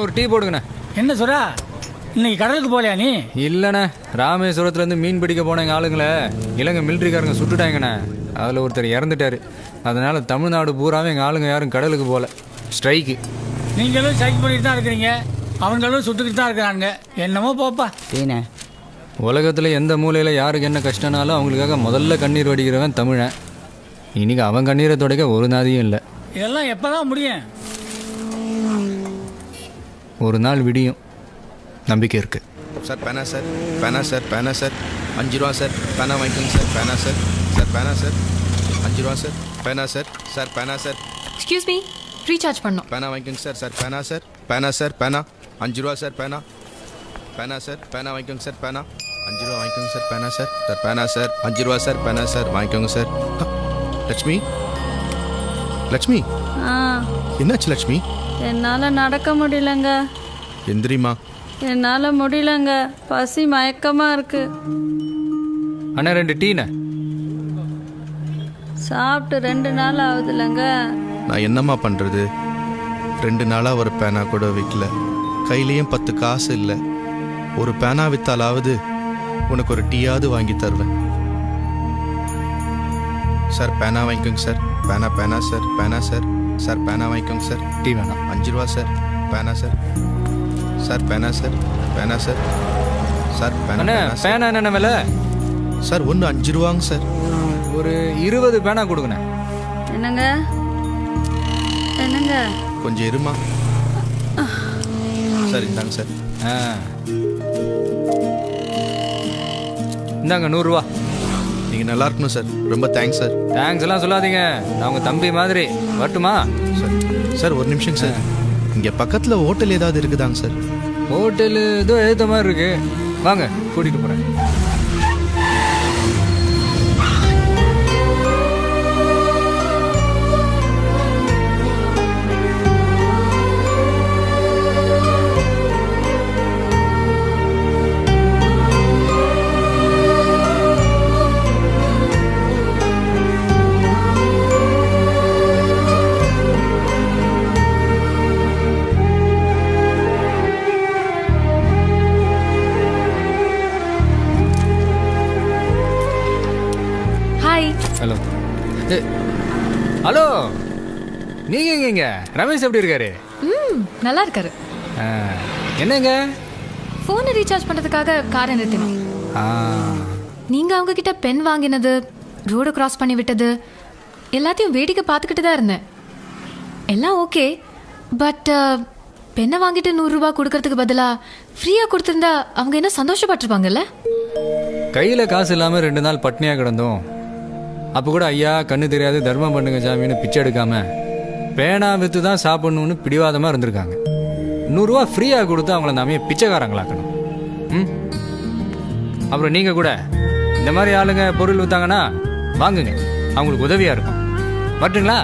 ஒரு டீ போடுங்கண்ணே. என்ன சொல்றா, இன்னைக்கு கடலுக்கு போகலையா நீ? இல்லைண்ணே, ராமேஸ்வரத்துலேருந்து மீன் பிடிக்க போன எங்கள் ஆளுங்களை இலங்கை மிலிட்ரிக்காரங்க சுட்டுட்டாங்கண்ணே. அதில் ஒருத்தர் இறந்துட்டார். அதனால் தமிழ்நாடு பூராவே எங்கள் ஆளுங்க யாரும் கடலுக்கு போகல. ஸ்ட்ரைக்கு. நீங்களும் ஸ்ட்ரைக் பண்ணிட்டு தான் இருக்கிறீங்க, அவங்களும் சுட்டுக்கிட்டு தான் இருக்கிறாங்க. என்னமோ போப்பா. டீனே, உலகத்தில் எந்த மூலையில் யாருக்கு என்ன கஷ்டனாலும் அவங்களுக்காக முதல்ல கண்ணீர் வடிக்கிறவன் தமிழன். இன்னைக்கு அவன் கண்ணீரை துடைக்க ஒரு நாதியும் இல்லை. இதெல்லாம் எப்போ தான் முடியும்? ஒரு நாள் விடியும், நம்பிக்கை இருக்கு. சார் பேனா சார், பேனா சார், பேனா சார், 5 ரூபா சார், பேனா வாங்கிக்கோங்க சார். பேனா சார், சார் பேனா சார், 5 ரூபா சார், பேனா சார், சார் பேனா சார். எக்ஸ்கியூஸ் மீ, ரீசார்ஜ் பண்ணோம். பேனா வாங்கிக்கோங்க சார். சார் பேனா சார், பேனா சார், பேனா 5 ரூபா சார். பேனா பேனா சார், பேனா வாங்கிக்கோங்க சார். பேனா 5 ரூபா வாங்கிக்கோங்க சார். பேனா சார், சார் பேனா சார், 5 ரூபா சார். பேனா சார் வாங்கிக்கோங்க சார். லட்சுமி, லட்சுமி, என்னாச்சு லட்சுமி? என்னால் நடக்க முடியலங்க. எந்திரிமா. என்னால் முடியலங்க, பசி மயக்கமாக இருக்கு. அண்ணா 2 டீண்ணே. சாப்பிட்டு 2 நாள் ஆகுதுல்லங்க. நான் என்னம்மா பண்ணுறது? 2 நாளாக ஒரு பேனா கூட விற்கல, கையிலையும் 10 காசு இல்லை. ஒரு பேனா விற்றாலாவது உனக்கு ஒரு டீயாவது வாங்கி தருவேன். சார் பேனா வாங்கிக்கோங்க சார். பேனா பேனா சார், பேனா சார், சார் பேனா வாங்கிக்கோங்க சார். டீ வேணாம். 5 ரூபா சார். பேனா சார், சார் பேனா சார், பேனா சார், சார் பேனா. அண்ணே, பேனா என்னென்ன விலை? சார் ஒன்று 5 ரூபாங்க சார். ஒரு 20 பேனா கொடுங்கண்ணே. என்னங்க என்னங்க? கொஞ்சம் இருமா சார். இந்தாங்க சார். இந்தாங்க 100 ரூபா. நீங்கள் நல்லா இருக்கணும் சார். ரொம்ப தேங்க்ஸ் சார். தேங்க்ஸ் எல்லாம் சொல்லாதீங்க, நான் உங்கள் தம்பி மாதிரி. வரட்டுமா? சார் சார் ஒரு நிமிஷம் சார். இங்கே பக்கத்தில் ஹோட்டல் ஏதாவது இருக்குதாங்க சார்? ஹோட்டலு ஏதோ எழுத்த மாதிரி இருக்கு, வாங்க கூட்டிகிட்டு போகிறேன். ஹலோ. ஹலோ, நீங்கள் எங்க? ரமேஷ் எப்படி இருக்காரு? நல்லா இருக்காரு. என்னங்க? ஃபோனை ரீசார்ஜ் பண்ணுறதுக்காக காரை நிறுத்தினோம். நீங்கள் அவங்க கிட்ட பென் வாங்கினது, ரோடு கிராஸ் பண்ணி விட்டது எல்லாத்தையும் வேடிக்கை பார்த்துக்கிட்டு தான் இருந்தேன். எல்லாம் ஓகே, பட் பெண்ணை வாங்கிட்டு 100 ரூபா கொடுக்கறதுக்கு பதிலாக ஃப்ரீயாக கொடுத்துருந்தா அவங்க என்ன சந்தோஷப்பட்டிருப்பாங்கல்ல? கையில் காசு இல்லாமல் 2 நாள் பட்னியாக கிடந்தோம். அப்போ கூட ஐயா கண்ணு தெரியாது தர்மம் பண்ணுங்க சாமின்னு பிச்சை எடுக்காம பேனா விற்று தான் சாப்பிடணும்னு பிடிவாதமாக இருந்திருக்காங்க. 100 ரூபா ஃப்ரீயாக கொடுத்து அவங்கள நாமே பிச்சைக்காரங்களாக்கணும். அப்புறம் நீங்கள் கூட இந்த மாதிரி ஆளுங்க பொருள் விற்றாங்கன்னா வாங்குங்க, அவங்களுக்கு உதவியாக இருக்கும். வரட்டுங்களா?